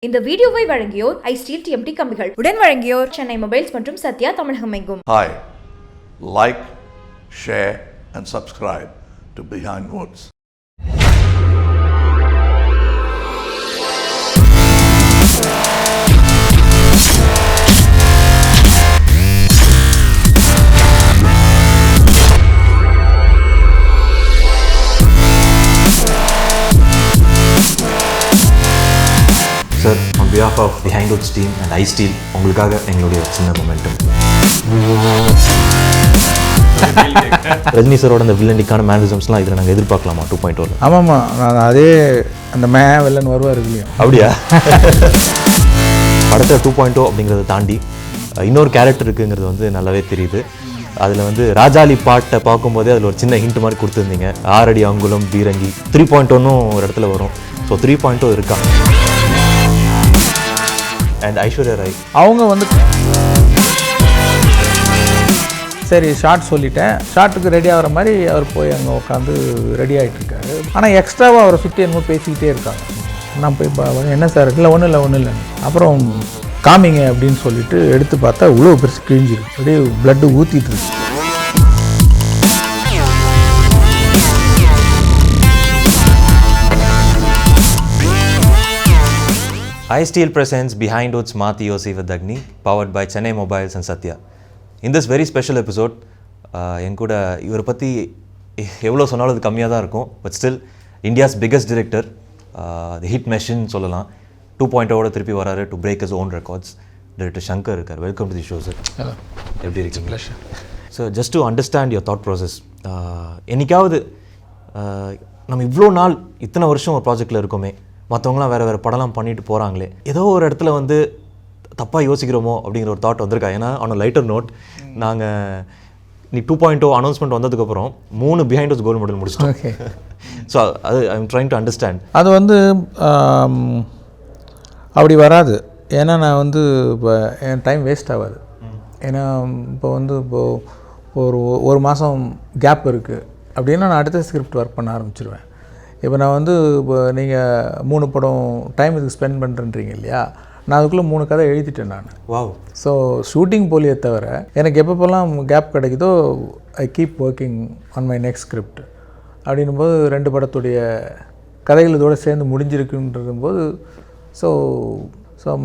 இந்த வீடியோவை வழங்கியோர் ஐஸ்டீல் டிஎம்டி கம்பிகள் உடன் வழங்கியோர் சென்னை மொபைல்ஸ் மற்றும் சத்யா தமிழகம் எங்கும். Hi, like, share and subscribe to Behind Woods. Sir, on behalf of Behind Woods team and iSteel, உங்களுக்காக எங்களுடைய சின்ன மொமெண்டம். ரஜினி சாரோட அந்த வில்லனிக்கான மேனரிசம்ஸ்லாம் இதில் நாங்கள் எதிர்பார்க்கலாமா 2.0? ஆமாம்மா, நான் அதே அந்த வில்லன் வருவார் இல்லையா? அப்படியா? படத்தில் 2.0 அப்படிங்கிறத தாண்டி இன்னொரு கேரக்டர் இருக்குங்கிறது வந்து நல்லாவே தெரியுது. அதில் வந்து ராஜாலி பாட்டை பார்க்கும்போதே அதில் ஒரு சின்ன ஹிண்ட் மாதிரி கொடுத்துருந்தீங்க. 6 அடி அங்குலம் பீரங்கி 3.0 ஒரு இடத்துல வரும். ஸோ 3.0 இருக்கா? அண்ட் ஐஸ்வர்யா ராய் அவங்க வந்து சரி ஷார்ட் சொல்லிட்டேன், ஷார்ட்டுக்கு ரெடி ஆகிற மாதிரி அவர் போய் அங்கே உட்காந்து ரெடி ஆகிட்டு இருக்காரு. ஆனால் எக்ஸ்ட்ராவாக அவரை சுற்றி என்னமோ பேசிக்கிட்டே இருக்காங்க. நான் போய் என்ன சார் இல்லை ஒன்றும் இல்லை அப்புறம் காமிங்க அப்படின்னு சொல்லிட்டு எடுத்து பார்த்தா இவ்வளோ பெருசு கிழிஞ்சிருக்கு, அப்படியே பிளட்டு ஊற்றிட்டு இருக்கு. iSteel presents Behind Woods Maatheyosi with Agni, powered by Chennai Mobiles and Satya. In this very special episode, என் கூட இவரை பற்றி எவ்வளோ சொன்னாலும் அது கம்மியாக தான் இருக்கும். But still India's biggest director, the hit machine சொல்லலாம். 2.0 திருப்பி வராரு to break his own records. Director Shankar இருக்கார். Welcome to the show sir. எப்படி இருக்கீங்க? So just to understand your thought process, என்னைக்காவது நம்ம இவ்வளோ நாள் இத்தனை வருஷம் ஒரு ப்ராஜெக்டில் இருக்கோமே, மற்றவங்களாம் வேறு படம்லாம் பண்ணிட்டு போகிறாங்களே, ஏதோ ஒரு இடத்துல வந்து தப்பாக யோசிக்கிறோமோ அப்படிங்கிற ஒரு தாட் வந்திருக்கா? ஏன்னா ஆன் லைட்டர் நோட், நாங்கள் நீ 2.0 அனௌன்ஸ்மெண்ட் வந்ததுக்கப்புறம் 3 பிஹைண்ட் வூட்ஸ் கோல்டு மெடல் முடிச்சிட்டோம். ஓகே, ஸோ அது I am trying to understand. அது வந்து அப்படி வராது. ஏன்னா நான் வந்து இப்போ என் டைம் வேஸ்ட் ஆகாது. ஏன்னா இப்போது ஒரு மாதம் கேப் இருக்குது அப்படின்னா நான் அடுத்த ஸ்கிரிப்ட் ஒர்க் பண்ண ஆரம்பிச்சிருவேன். இப்போ நான் வந்து இப்போ நீங்கள் 3 படம் டைம் இதுக்கு ஸ்பெண்ட் பண்ணுறேன்றீங்க இல்லையா, நான் அதுக்குள்ளே 3 கதை எழுதிட்டேன் நான். வாவ். ஸோ ஷூட்டிங் போலியே தவிர எனக்கு எப்பப்போல்லாம் கேப் கிடைக்குதோ I keep working on my next script. அப்படின்னும் போது 2 படத்துடைய கதைகள் இதோடு சேர்ந்து முடிஞ்சிருக்குன்றது போது so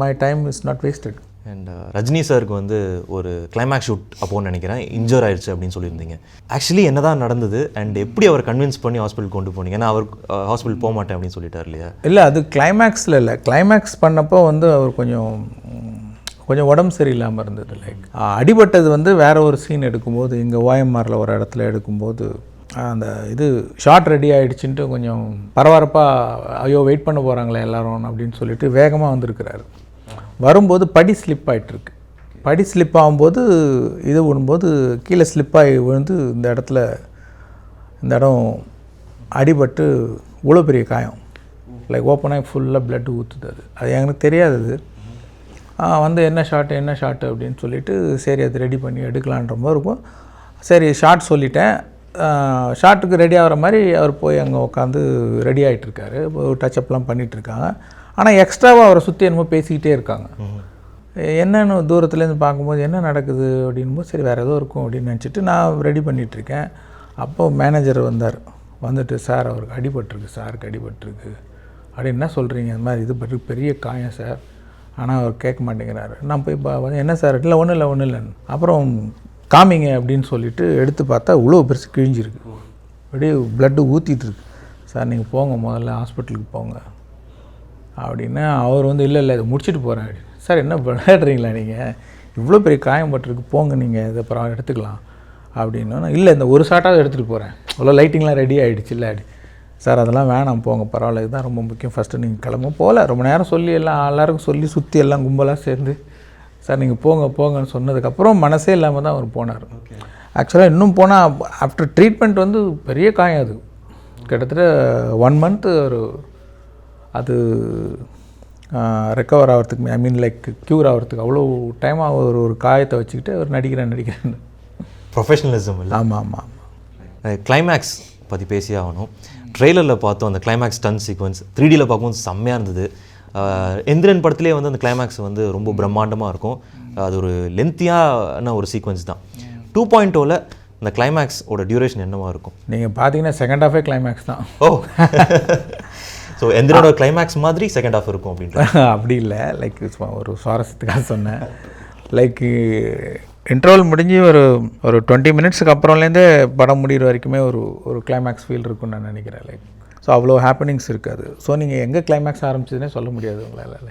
my time is not wasted. And Rajini சாருக்கு வந்து ஒரு கிளைமேக்ஸ் ஷூட் அப்போன்னு நினைக்கிறேன் இன்ஜூர் ஆயிடுச்சு அப்படின்னு சொல்லியிருந்தீங்க. ஆக்சுவலி என்ன தான் நடந்தது அண்ட் எப்படி அவர் கன்வின்ஸ் பண்ணி ஹாஸ்பிட்டல் கொண்டு போனீங்க? ஏன்னா அவர் ஹாஸ்பிட்டல் போக மாட்டேன் அப்படின்னு சொல்லிட்டார் இல்லையா? இல்லை, அது கிளைமேக்ஸில் இல்லை. கிளைமேக்ஸ் பண்ணப்போ வந்து அவர் கொஞ்சம் உடம்பு சரியில்லாமல் இருந்தது. லைக் அடிபட்டது வந்து வேறு ஒரு சீன் எடுக்கும்போது, இங்கே ஓஎம்ஆரில் ஒரு இடத்துல எடுக்கும்போது அந்த இது ஷார்ட் ரெடி ஆகிடுச்சின்ட்டு கொஞ்சம் பரபரப்பாக ஐயோ வெயிட் பண்ண போகிறாங்களே எல்லோரும் அப்படின்னு சொல்லிட்டு வேகமாக வந்திருக்கிறாரு. வரும்போது படி ஸ்லிப் ஆகிட்டுருக்கு. படி ஸ்லிப் ஆகும்போது இது விடும்போது கீழே ஸ்லிப்பாகி விழுந்து இந்த இடம் அடிபட்டு இவ்வளோ பெரிய காயம், லைக் ஓப்பனாகி ஃபுல்லாக பிளட்டு ஊற்றுது. அது எனக்கு தெரியாது. வந்து என்ன ஷார்ட்டு அப்படின்னு சொல்லிவிட்டு சரி அது ரெடி பண்ணி எடுக்கலான்ற மாதிரி இருக்கும். சரி ஷார்ட் சொல்லிட்டேன், ஷார்ட்டுக்கு ரெடி ஆகிற மாதிரி அவர் போய் அங்கே உட்காந்து ரெடி ஆகிட்டுருக்காரு. டச்சப்லாம் பண்ணிகிட்ருக்காங்க. ஆனால் எக்ஸ்ட்ராவாக அவரை சுற்றி என்னமோ பேசிக்கிட்டே இருக்காங்க. என்னென்னு தூரத்துலேருந்து பார்க்கும்போது என்ன நடக்குது அப்படின்போது சரி வேறு ஏதோ இருக்கும் அப்படின்னு நினச்சிட்டு நான் ரெடி பண்ணிகிட்ருக்கேன். அப்போது மேனேஜர் வந்துட்டு சார் அவருக்கு அடிபட்டிருக்கு, சாருக்கு அடிபட்டிருக்கு அப்படின்னு என்ன சொல்கிறீங்க? இந்த மாதிரி இது பற்றி பெரிய காயம் சார், ஆனால் அவர் கேட்க மாட்டேங்கிறாரு. நான் போய் என்ன சார்? இல்லை ஒன்றும் இல்லைன்னு அப்புறம் காமிங்க அப்படின்னு சொல்லிவிட்டு எடுத்து பார்த்தா இவ்வளோ பெருசு கிழிஞ்சிருக்கு, அப்படியே பிளட்டு ஊற்றிட்டு இருக்கு. சார் நீங்கள் போங்க, முதல்ல ஹாஸ்பிட்டலுக்கு போங்க அப்படின்னா அவர் இல்லை இது முடிச்சுட்டு போகிறேன் அப்படின்னு. சார் என்ன விளையாடுறீங்களா நீங்கள்? இவ்வளோ பெரிய காயம் பட்டிருக்கு, போங்க நீங்கள் இதை அப்புறம் எடுத்துக்கலாம் அப்படின்னா. இல்லை இந்த ஒரு ஷாட்டாவது எடுத்துகிட்டு போகிறேன், அவ்வளோ லைட்டிங்லாம் ரெடி ஆகிடுச்சு இல்லை அப்படி. சார் அதெல்லாம் வேணாம், போங்க பரவாயில்ல, இதுதான் ரொம்ப முக்கியம், ஃபஸ்ட்டு நீங்கள் கிளம்ப. போகல ரொம்ப நேரம் சொல்லி எல்லாருக்கும் சொல்லி சுற்றி எல்லாம் கும்பலாக சேர்ந்து சார் நீங்கள் போங்கன்னு சொன்னதுக்கப்புறம் மனசே இல்லாமல் தான் அவர் போனார். ஆக்சுவலாக இன்னும் போனால் ஆஃப்டர் ட்ரீட்மெண்ட் வந்து பெரிய காயம், அது கிட்டத்தட்ட 1 month அது ரெக்கவர் ஆகிறதுக்கு, ஐ மீன் லைக் க்யூர் ஆகிறதுக்கு அவ்வளோ டைம் ஒரு காயத்தை வச்சுக்கிட்டு அவர் நடிக்கிறேன் ப்ரொஃபஷனலிசம் இல்லை. ஆமாம். கிளைமேக்ஸ் பற்றி பேசி ஆகணும். ட்ரெய்லரில் பார்த்தோம் அந்த கிளைமேக்ஸ் ஸ்டன் சீக்வன்ஸ் 3Dயில் பார்க்கும்போது செம்மையாக இருந்தது. எந்திரன் படத்துலேயே வந்து அந்த கிளைமேக்ஸ் வந்து ரொம்ப பிரம்மாண்டமாக இருக்கும். அது ஒரு லென்த்தியான ஒரு சீக்வன்ஸ் தான். 2.0ல இந்த கிளைமேக்ஸோட டியூரேஷன் என்னவா இருக்கும்? நீங்கள் பார்த்தீங்கன்னா செகண்ட் ஹாஃபே கிளைமேக்ஸ் தான். ஓ ஸோ எந்திரனோட கிளைமேக்ஸ் மாதிரி செகண்ட் ஹாஃப் இருக்கும் அப்படின்ற அப்படி இல்லை. லைக் ஒரு சுவாரஸ்யத்துக்காக சொன்னேன். லைக் இன்டர்வல் முடிஞ்சு ஒரு 20 மினிட்ஸுக்கு அப்புறம்லேருந்தே படம் முடிகிற வரைக்குமே ஒரு கிளைமேக்ஸ் ஃபீல் இருக்குன்னு நான் நினைக்கிறேன். லைக் ஸோ அவ்வளோ ஹேப்பனிங்ஸ் இருக்காது. ஸோ நீங்கள் எங்கே கிளைமேக்ஸ் ஆரம்பிச்சதுன்னே சொல்ல முடியாது உங்களால்.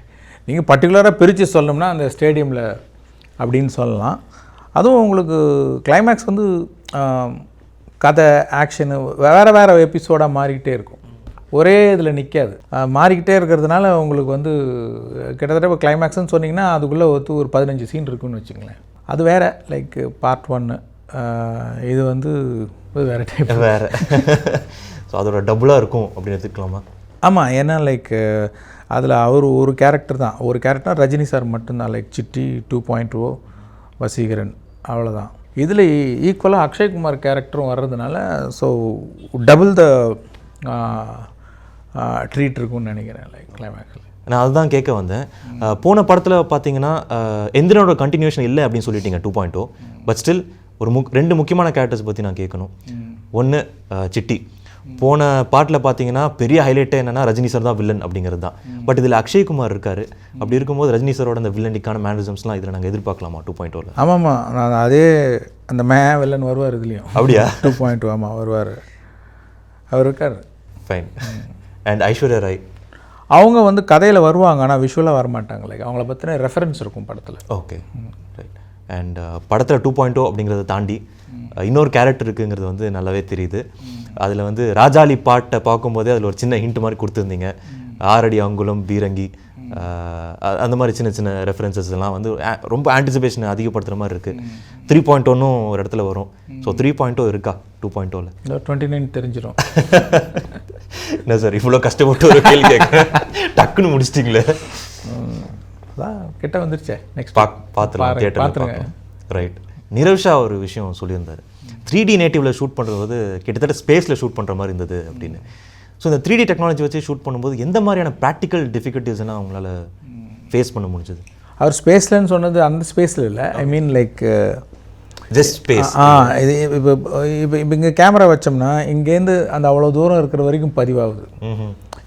நீங்கள் பர்டிகுலராக பிரித்து சொல்லணும்னா அந்த ஸ்டேடியமில் அப்படின்னு சொல்லலாம். அதுவும் உங்களுக்கு கிளைமேக்ஸ் வந்து கதை ஆக்ஷனு வேறு எபிசோடாக மாறிக்கிட்டே இருக்கும். ஒரே இதில் நிற்காது, மாறிக்கிட்டே இருக்கிறதுனால உங்களுக்கு வந்து கிட்டத்தட்ட இப்போ கிளைமேக்ஸ்ன்னு சொன்னிங்கன்னா அதுக்குள்ளே ஒரு 15 சீன் இருக்குதுன்னு வச்சுங்களேன். அது வேறு. லைக் பார்ட் 1 இது வந்து வேறு டைப் வேறு. ஸோ அதோட டபுளாக இருக்கும் அப்படின்னு எடுத்துக்கலாமா? ஆமாம். ஏன்னா லைக் அதில் அவர் ஒரு கேரக்டர் தான். ஒரு கேரக்டர் ரஜினி சார் மட்டும்தான். லைக் சிட்டி, 2.0, வசீகரன், அவ்வளோதான். இதில் ஈக்குவலாக அக்ஷய்குமார் கேரக்டரும் வர்றதுனால ஸோ டபுள் த ட்ரீட் இருக்கும்னு நினைக்கிறேன் லைக் கிளைமேக்ஸில். நான் அதுதான் கேட்க வந்தேன். போன படத்தில் பார்த்தீங்கன்னா எந்திரனோட கண்டினியூஷன் இல்லை அப்படின்னு சொல்லிட்டீங்க 2.0. பட் ஸ்டில் ஒரு ரெண்டு முக்கியமான கேரக்டர்ஸ் பற்றி நான் கேட்கணும். ஒன்று சிட்டி. போன பாட்டில் பார்த்தீங்கன்னா பெரிய ஹைலைட்டே என்னென்னா ரஜினி சார் தான் வில்லன் அப்படிங்கிறது தான். பட் இதில் அக்ஷய்குமார் இருக்கார். அப்படி இருக்கும்போது ரஜினி சாரோட அந்த வில்லனிக்கான மேனரிசம்ஸ்லாம் இதில் நாங்கள் எதிர்பார்க்கலாமா 2.0ல? ஆமாம்மா. நான் அதே அந்த வில்லன் வருவார் இதுலேயும். அப்படியா? 2.0 ஆமாம் வருவார். அவர் இருக்கார். ஃபைன். அண்ட் ஐஸ்வர்யா ராய் அவங்க வந்து கதையில் வருவாங்க, ஆனால் விஷுவலாக வரமாட்டாங்க. லைக் அவங்கள பற்றின ரெஃபரன்ஸ் இருக்கும் படத்தில். Okay right. அண்ட் படத்தில் 2.0 அப்படிங்கிறத தாண்டி இன்னொரு கேரக்டர் இருக்குங்கிறது வந்து நல்லாவே தெரியுது. அதில் வந்து ராஜாளி பாட்டை பார்க்கும்போதே அதில் ஒரு சின்ன ஹிண்ட் மாதிரி கொடுத்துருந்தீங்க. 6 அடி அங்குலம், பீரங்கி, அந்த மாதிரி சின்ன சின்ன ரெஃபரன்சஸ் எல்லாம் வந்து ரொம்ப ஆன்டிசிபேஷனை அதிகப்படுத்துகிற மாதிரி இருக்குது. 3.0 ஒரு இடத்துல வரும். ஸோ 3.0 இருக்கா 2.0ல? 29 தெரிஞ்சிடும். என்ன சார் இவ்வளோ கஷ்டப்பட்டு ஒரு கேள்வி கேட்குறேன், டக்குன்னு முடிச்சிட்டிங்களே. அதான் கிட்ட வந்துருச்சே. நெக்ஸ்ட் பார்த்துலாம் தியேட்டரில். ரைட். நிரவ்ஷா ஒரு விஷயம் சொல்லியிருந்தார், 3D நேட்டிவில் ஷூட் பண்ணுறது வந்து கிட்டத்தட்ட ஸ்பேஸில் ஷூட் பண்ணுற மாதிரி இருந்தது அப்படின்னு. ஸோ இந்த 3D டெக்னாலஜி வச்சு ஷூட் பண்ணும்போது எந்த மாதிரியான ப்ராக்டிக்கல் டிஃபிகல்ட்டிஸ்னால் அவங்களால ஃபேஸ் பண்ண முடிஞ்சது? அவர் ஸ்பேஸ்லன்னு சொன்னது அந்த ஸ்பேஸில் இல்லை. ஐ மீன் லைக் ஜஸ்ட் ஸ்பேஸ். இது இப்போ இங்கே கேமரா வச்சோம்னா இங்கேருந்து அந்த அவ்வளோ தூரம் இருக்கிற வரைக்கும் பதிவாகுது.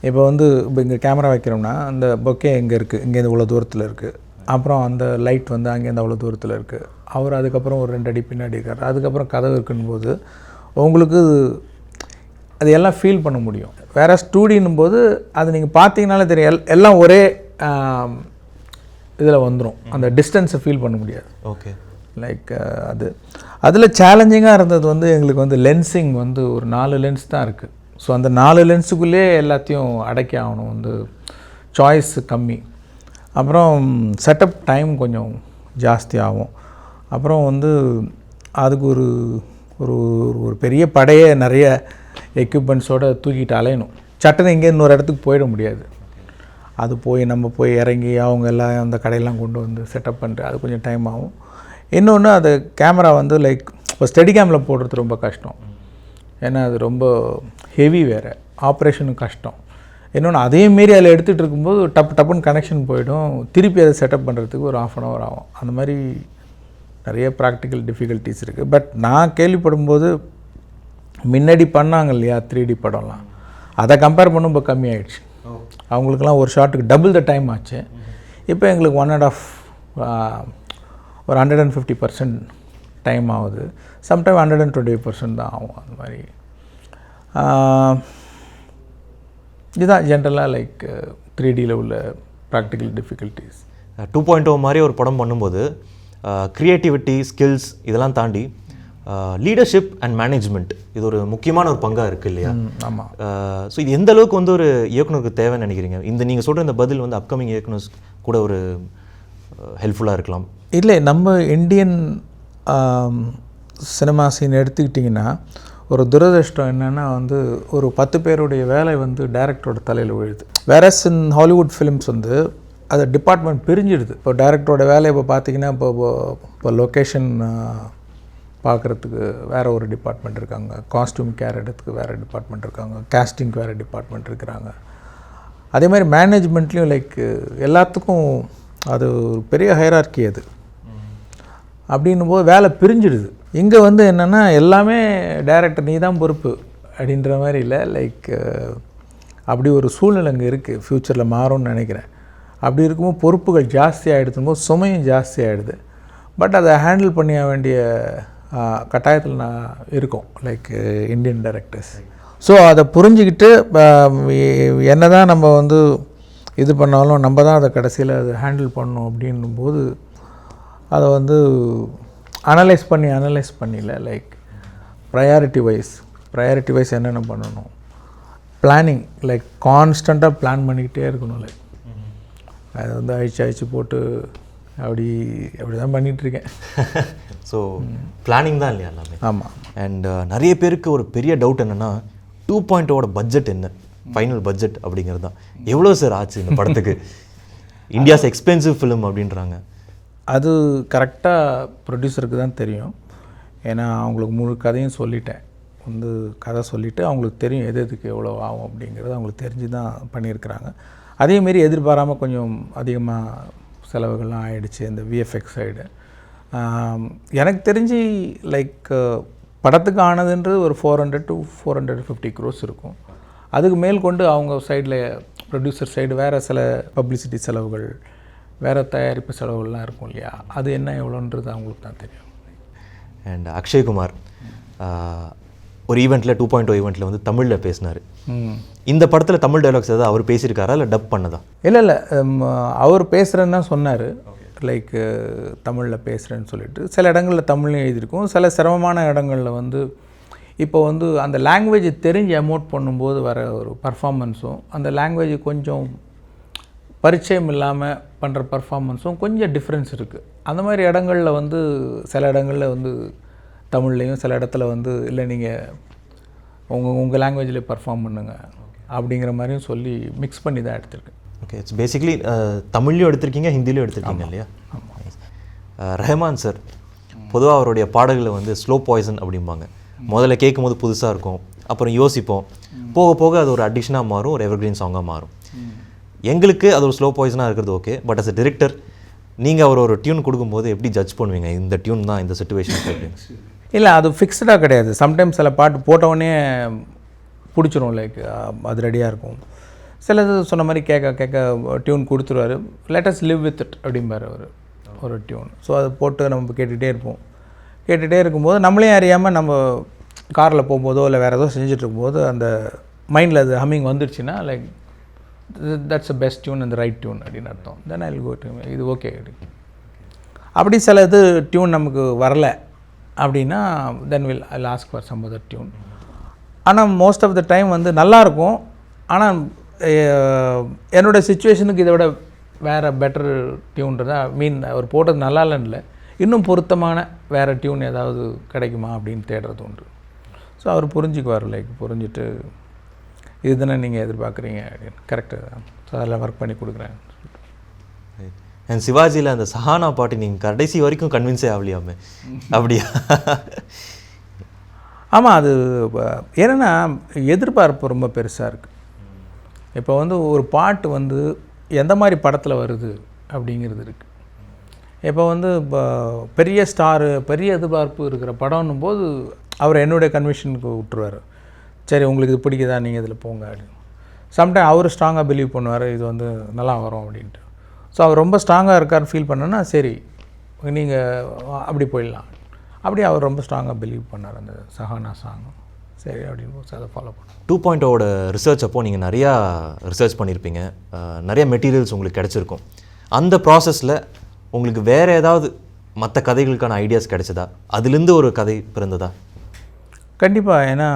இப்போ வந்து இப்போ இங்கே கேமரா வைக்கிறோம்னா அந்த பொக்கே எங்கே இருக்குது, இங்கேருந்து இவ்வளோ தூரத்தில் இருக்குது. அப்புறம் அந்த லைட் வந்து அங்கேருந்து அவ்வளோ தூரத்தில் இருக்குது. அவர் அதுக்கப்புறம் ஒரு 2 அடி பின்னாடி இருக்கார். அதுக்கப்புறம் கதவு இருக்குன்னு போது உங்களுக்கு அது எல்லாம் ஃபீல் பண்ண முடியும். வேறு ஸ்டூடியோன்னும் போது அது நீங்கள் பார்த்தீங்கனாலே தெரியும், எல்லாம் ஒரே இதில் வந்துடும். அந்த டிஸ்டன்ஸை ஃபீல் பண்ண முடியாது. ஓகே. லைக் அதில் சேலஞ்சிங்காக இருந்தது வந்து எங்களுக்கு வந்து லென்ஸிங் வந்து ஒரு 4 லென்ஸ் தான் இருக்குது. ஸோ அந்த 4 லென்ஸுக்குள்ளேயே எல்லாத்தையும் அடக்கி ஆகணும். வந்து சாய்ஸ் கம்மி. அப்புறம் செட்டப் டைம் கொஞ்சம் ஜாஸ்தி ஆகும். அப்புறம் வந்து அதுக்கு ஒரு ஒரு ஒரு பெரிய படையே நிறைய எக்யூப்மெண்ட்ஸோடு தூக்கிட்டு அலையணும். சட்டனை இங்கே இன்னொரு இடத்துக்கு போயிட முடியாது. அது நம்ம போய் இறங்கி அவங்க எல்லாம் அந்த கடையெல்லாம் கொண்டு வந்து செட்டப் பண்ணிட்டு அது கொஞ்சம் டைம் ஆகும். இன்னொன்று அது கேமரா வந்து லைக் இப்போ ஸ்டெடி கேமில் போடுறது ரொம்ப கஷ்டம். ஏன்னா அது ரொம்ப ஹெவி வேறு, ஆப்ரேஷனும் கஷ்டம். இன்னொன்று அதேமாரி அதில் எடுத்துகிட்டு இருக்கும்போது டப்புன்னு கனெக்ஷன் போயிடும். திருப்பி அதை செட்டப் பண்ணுறதுக்கு ஒரு 1/2 hour ஆகும். அந்த மாதிரி நிறைய ப்ராக்டிக்கல் டிஃபிகல்ட்டிஸ் இருக்குது. பட் நான் கேள்விப்படும்போது முன்னாடி பண்ணாங்க இல்லையா 3D படம்லாம், அதை கம்பேர் பண்ணும் இப்போ கம்மியாயிடுச்சு. அவங்களுக்குலாம் ஒரு ஷாட்டுக்கு டபுள் த டைம் ஆச்சு. இப்போ எங்களுக்கு 1.5 ஒரு 150% டைம் ஆகுது. சம்டைம் 120% தான் ஆகும். அந்த மாதிரி இதுதான் ஜென்ரலாக லைக் 3Dயில் உள்ள ப்ராக்டிக்கல் டிஃபிகல்ட்டிஸ். 2.0 மாதிரி ஒரு படம் பண்ணும்போது க்ரியேட்டிவிட்டி, ஸ்கில்ஸ் இதெல்லாம் தாண்டி லீடர்ஷிப் அண்ட் மேனேஜ்மெண்ட் இது ஒரு முக்கியமான ஒரு பங்காக இருக்குது இல்லையா? ஆமாம். ஸோ இது எந்த அளவுக்கு வந்து ஒரு இயக்குனருக்கு தேவைன்னு நினைக்கிறீங்க? நீங்கள் சொல்கிற இந்த பதில் வந்து அப்கமிங் இயக்குனர்ஸ் கூட ஒரு ஹெல்ப்ஃபுல்லாக இருக்கலாம். இல்லை, நம்ம இந்தியன் சினிமா சீன் எடுத்துக்கிட்டிங்கன்னா ஒரு துரதிர்ஷ்டம் என்னென்னா வந்து ஒரு 10 பேருடைய வேலை வந்து டைரக்டரோட தலையில் விழுது. வேறஸ் இன் ஹாலிவுட் ஃபிலிம்ஸ் வந்து அது டிபார்ட்மெண்ட் பிரிஞ்சிடுது. இப்போ டைரக்டரோட வேலை இப்போ பார்த்திங்கன்னா இப்போ லொக்கேஷன் பார்க்குறதுக்கு வேறு ஒரு டிபார்ட்மெண்ட் இருக்காங்க, காஸ்டியூம் கேர் எடுத்துக்கு வேறு டிபார்ட்மெண்ட் இருக்காங்க, கேஸ்டிங்க்கு வேறு டிபார்ட்மெண்ட் இருக்கிறாங்க. அதே மாதிரி மேனேஜ்மெண்ட்லேயும் லைக் எல்லாத்துக்கும் அது ஒரு பெரிய ஹைரார்க்கி அது. அப்படின்னும் போது வேலை பிரிஞ்சிடுது. இங்கே வந்து என்னென்னா எல்லாமே டைரக்டர் நீ தான் பொறுப்பு அப்படின்ற மாதிரி இல்லை. லைக் அப்படி ஒரு சூழ்நிலை அங்கே இருக்குது. ஃப்யூச்சரில் மாறும்னு நினைக்கிறேன். அப்படி இருக்கும்போது பொறுப்புகள் ஜாஸ்தி ஆகிடுதும் போது சுமையும் ஜாஸ்தி ஆகிடுது. பட் அதை ஹேண்டில் பண்ண வேண்டிய கட்டாயத்தில் நான் இருக்கோம் லைக் இந்தியன் டைரக்டர்ஸ். ஸோ அதை புரிஞ்சுக்கிட்டு என்ன தான் நம்ம வந்து இது பண்ணாலும் நம்ம தான் அதை கடைசியில் அதை ஹேண்டில் பண்ணணும் அப்படின்னும்போது அதை வந்து அனலைஸ் பண்ணியில் லைக் ப்ரையாரிட்டி வைஸ் என்னென்ன பண்ணணும், பிளானிங் லைக் கான்ஸ்டண்ட்டாக பிளான் பண்ணிக்கிட்டே இருக்கணும். லைக் அதை வந்து அழிச்சு போட்டு அப்படி தான் பண்ணிகிட்ருக்கேன். ஸோ பிளானிங் தான் இல்லையா எல்லாமே? ஆமாம். அண்ட் நிறைய பேருக்கு ஒரு பெரிய டவுட் என்னென்னா 2.0 பட்ஜெட் என்ன, ஃபைனல் பட்ஜெட் அப்படிங்கிறது தான். எவ்வளோ சார் ஆச்சு இந்த படத்துக்கு? இந்தியாஸ் எக்ஸ்பென்சிவ் ஃபிலிம் அப்படின்றாங்க. அது கரெக்டாக ப்ரொடியூசருக்கு தான் தெரியும். ஏன்னா அவங்களுக்கு முழு கதையும் சொல்லிட்டேன். வந்து கதை சொல்லிவிட்டு அவங்களுக்கு தெரியும் எதுக்கு எவ்வளோ ஆகும் அப்படிங்கிறது அவங்களுக்கு தெரிஞ்சு தான் பண்ணியிருக்கிறாங்க. அதேமாரி எதிர்பாராமல் கொஞ்சம் அதிகமாக செலவுகள்லாம் ஆகிடுச்சு இந்த விஎஃப்எக்ஸ் சைடு. எனக்கு தெரிஞ்சு லைக் படத்துக்கு ஆனதுன்றது ஒரு 400 to 450 crores இருக்கும். அதுக்கு மேல் கொண்டு அவங்க சைடில் ப்ரொடியூசர் சைடு வேறு சில பப்ளிசிட்டி செலவுகள், வேறு தயாரிப்பு செலவுகள்லாம் இருக்கும் இல்லையா, அது என்ன எவ்வளோன்றது அவங்களுக்கு தான் தெரியும். அண்ட் அக்ஷய்குமார் ஒரு ஈவெண்ட்டில் 2.0 ஈவெண்ட்டில் வந்து தமிழில் பேசினார். இந்த படத்தில் தமிழ் டைலாக்ஸ் ஏதாவது அவர் பேசியிருக்காரா இல்லை டப் பண்ணதா? இல்லை அவர் பேசுகிறேன்னு தான் சொன்னார். லைக் தமிழில் பேசுகிறேன்னு சொல்லிட்டு சில இடங்களில் தமிழ்லையும் எழுதியிருக்கும். சில சிரமமான இடங்களில் வந்து இப்போ வந்து அந்த லாங்குவேஜ் தெரிஞ்சு எமோட் பண்ணும்போது வர ஒரு பர்ஃபார்மன்ஸும் அந்த லாங்குவேஜ் கொஞ்சம் பரிச்சயம் இல்லாமல் பண்ணுற பர்ஃபார்மன்ஸும் கொஞ்சம் டிஃப்ரென்ஸ் இருக்குது. அந்த மாதிரி இடங்களில் வந்து சில இடங்களில் வந்து தமிழ்லேயும் சில இடத்துல வந்து இல்லை நீங்கள் உங்கள் லாங்குவேஜில் பர்ஃபார்ம் பண்ணுங்கள் அப்படிங்கிற மாதிரியும் சொல்லி மிக்ஸ் பண்ணி தான் எடுத்திருக்கேன். ஓகே, இட்ஸ் பேசிக்லி தமிழ்லையும் எடுத்திருக்கீங்க, ஹிந்திலையும் எடுத்திருக்கீங்க இல்லையா? ரஹ்மான் சார் பொதுவாக அவருடைய பாடல்களில் வந்து ஸ்லோ பாய்சன் அப்படிம்பாங்க. முதல்ல கேட்கும்போது புதுசாக இருக்கும், அப்புறம் யோசிப்போம், போக போக அது ஒரு அடிக்ஷனாக மாறும், ஒரு எவர்கிரீன் சாங்காக மாறும். எங்களுக்கு அது ஒரு ஸ்லோ பாய்சனாக இருக்கிறது okay. But as a director நீங்கள் அவர் ஒரு டியூன் கொடுக்கும்போது எப்படி ஜட்ஜ் பண்ணுவீங்க இந்த டியூன் தான் இந்த சிச்சுவேஷனுக்கு அப்படின்னு? இல்லை, அது ஃபிக்ஸ்டாக கிடையாது. சம்டைம்ஸ் சில பாட்டு போட்டவுடனே பிடிச்சிரும், லைக் அது ரெடியாக இருக்கும். சிலது சொன்ன மாதிரி கேட்க டியூன் கொடுத்துருவார். லெட்டஸ் லிவ் வித் இட் அப்படிம்பார் ஒரு டியூன். ஸோ அதை போட்டு நம்ம கேட்டுகிட்டே இருக்கும்போது நம்மளே அறியாமல் நம்ம காரில் போகும்போதோ இல்லை வேறு ஏதோ செஞ்சுட்டு இருக்கும்போது அந்த மைண்டில் அது ஹம்மிங் வந்துடுச்சுன்னா like that's a best tune, அந்த ரைட் டியூன் அப்படின்னு அர்த்தம். Then I will go to இது ஓகே அப்படி சில இது டியூன் நமக்கு வரலை அப்படின்னா then will I ask for some other tune. ஆனால் மோஸ்ட் ஆஃப் த டைம் வந்து நல்லாயிருக்கும். ஆனால் என்னோடய சுச்சுவேஷனுக்கு இதை விட வேறு பெட்டர் டியூன்றதா அவர் போட்டது நல்லா இல்லைன்னு, இன்னும் பொருத்தமான வேறு டியூன் ஏதாவது கிடைக்குமா அப்படின்னு தேடுறது உண்டு. ஸோ அவர் புரிஞ்சுக்குவார், லைக் புரிஞ்சுட்டு இது தானே நீங்கள் எதிர்பார்க்குறீங்க அப்படின்னு கரெக்டு தான். ஸோ அதில் ஒர்க் பண்ணி கொடுக்குறேன். அண்ட் சிவாஜியில் அந்த சஹானா பாட்டு நீங்கள் கடைசி வரைக்கும் கன்வின்ஸே ஆகலையாமே, அப்படியா? ஆமாம், அது ஏன்னா எதிர்பார்ப்பு ரொம்ப பெருசாக இருக்குது. இப்போ வந்து ஒரு பாட்டு வந்து எந்த மாதிரி படத்தில் வருது அப்படிங்கிறது இருக்குது. இப்போ வந்து இப்போ பெரிய ஸ்டாரு பெரிய எதிர்பார்ப்பு இருக்கிற படம்னும் போது அவர் என்னுடைய கன்விஷனுக்கு விட்டுருவார். சரி உங்களுக்கு இது பிடிக்குதா, நீங்கள் இதில் போங்க அப்படின்னு. சம்டைம் அவர் ஸ்ட்ராங்காக பிலீவ் பண்ணுவார் இது வந்து நல்லா வரும் அப்படின்ட்டு. ஸோ அவர் ரொம்ப ஸ்ட்ராங்காக இருக்கார் ஃபீல் பண்ணேன்னா சரி நீங்கள் அப்படி போயிடலாம். அப்படி அவர் ரொம்ப ஸ்ட்ராங்காக பிலீவ் பண்ணார் அந்த சஹானா சாங்கும். சரி அப்படின்னு அதை ஃபாலோ பண்ணோம். 2.0 ரிசர்ச் அப்போது நீங்கள் நிறையா ரிசர்ச் பண்ணியிருப்பீங்க, நிறைய மெட்டீரியல்ஸ் உங்களுக்கு கிடச்சிருக்கும். அந்த ப்ராசஸில் உங்களுக்கு வேறு ஏதாவது மற்ற கதைகளுக்கான ஐடியாஸ் கிடைச்சதா? அதுலேருந்து ஒரு கதை பிறந்ததா? கண்டிப்பாக. ஏன்னா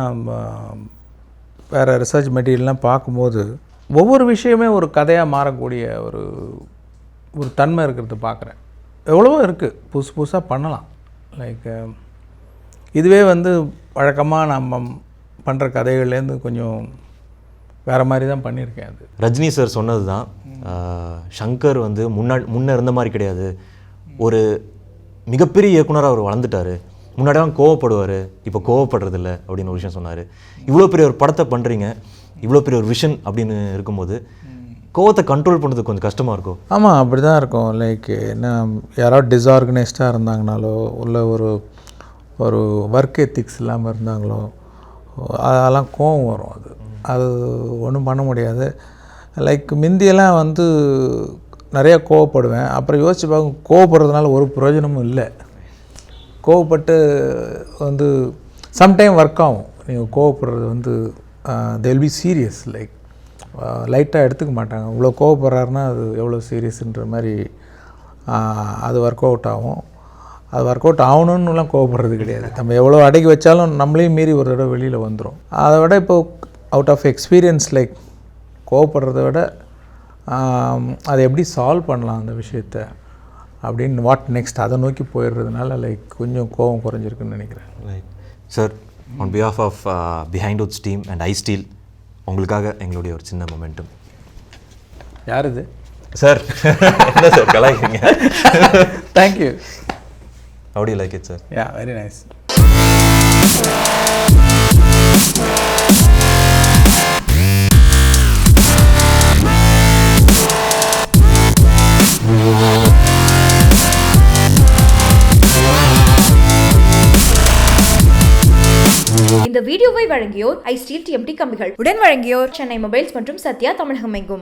வேறு ரிசர்ச் மெட்டீரியல்லாம் பார்க்கும்போது ஒவ்வொரு விஷயமே ஒரு கதையாக மாறக்கூடிய ஒரு தன்மை இருக்கிறது பார்க்குறேன். எவ்வளவோ இருக்குது, புதுசாக பண்ணலாம். லைக் இதுவே வந்து வழக்கமாக நம்ம பண்ணுற கதைகள்லேருந்து கொஞ்சம் வேறு மாதிரி தான் பண்ணியிருக்கேன். அது ரஜினி சார் சொன்னது தான், ஷங்கர் வந்து முன்ன இருந்த மாதிரி கிடையாது, ஒரு மிகப்பெரிய இயக்குனராக அவர் வளர்ந்துட்டார். முன்னாடிலாம் கோவப்படுவார், இப்போ கோவப்படுறதில்ல அப்படின்னு ஒரு விஷயம் சொன்னார். இவ்வளோ பெரிய ஒரு படத்தை பண்ணுறீங்க, இவ்வளோ பெரிய ஒரு விஷன் அப்படின்னு இருக்கும்போது கோவத்தை கண்ட்ரோல் பண்ணுறது கொஞ்சம் கஷ்டமாக இருக்கும். ஆமாம், அப்படி தான் இருக்கும். லைக் என்ன, யாராவது டிஸார்கனைஸ்டாக இருந்தாங்கனாலோ இல்லை ஒரு ஒரு ஒர்க் எத்திக்ஸ் இல்லாமல் இருந்தாங்களோ அதெல்லாம் கோவம் வரும். அது ஒன்றும் பண்ண முடியாது. லைக் முந்தியெல்லாம் வந்து நிறையா கோவப்படுவேன். அப்புறம் யோசிச்சு பார்க்க கோவப்படுறதுனால ஒரு பிரயோஜனமும் இல்லை. கோவப்பட்டு வந்து சம்டைம் ஒர்க் ஆகும். நீங்கள் கோவப்படுறது வந்து they will be serious, like லைட்டாக எடுத்துக்க மாட்டாங்க. இவ்வளோ கோவப்படுறாருன்னா அது எவ்வளோ சீரியஸுன்ற மாதிரி அது ஒர்க் அவுட் ஆகும். அது ஒர்க் அவுட் ஆகணுன்னுலாம் கோவப்படுறது கிடையாது. நம்ம எவ்வளோ அடக்கி வச்சாலும் நம்மளையும் மீறி ஒரு தடவை வெளியில் வந்துடும். அதை விட இப்போது அவுட் ஆஃப் எக்ஸ்பீரியன்ஸ், லைக் கோவப்படுறத விட அதை எப்படி சால்வ் பண்ணலாம் அந்த விஷயத்தை அப்படின்னு வாட் நெக்ஸ்ட் அதை நோக்கி போயிடுறதுனால லைக் கொஞ்சம் கோவம் குறைஞ்சிருக்குன்னு நினைக்கிறேன். Right sir, on behalf of Behindwoods team and I still உங்களுக்காக எங்களுடைய ஒரு சின்ன மொமெண்டம். யார் இது சார்? என்ன சார் கலாய்க்கிறீங்க? Thank you. How do you like it, sir? Yeah, very nice. இந்த வீடியோவை வழங்கியோர் ஐ ஸ்டீல் டிஎம்டி கம்பிகள். உடன் வழங்கியோர் சென்னை மொபைல்ஸ் மற்றும் சத்யா தமிழகம் எங்கும்.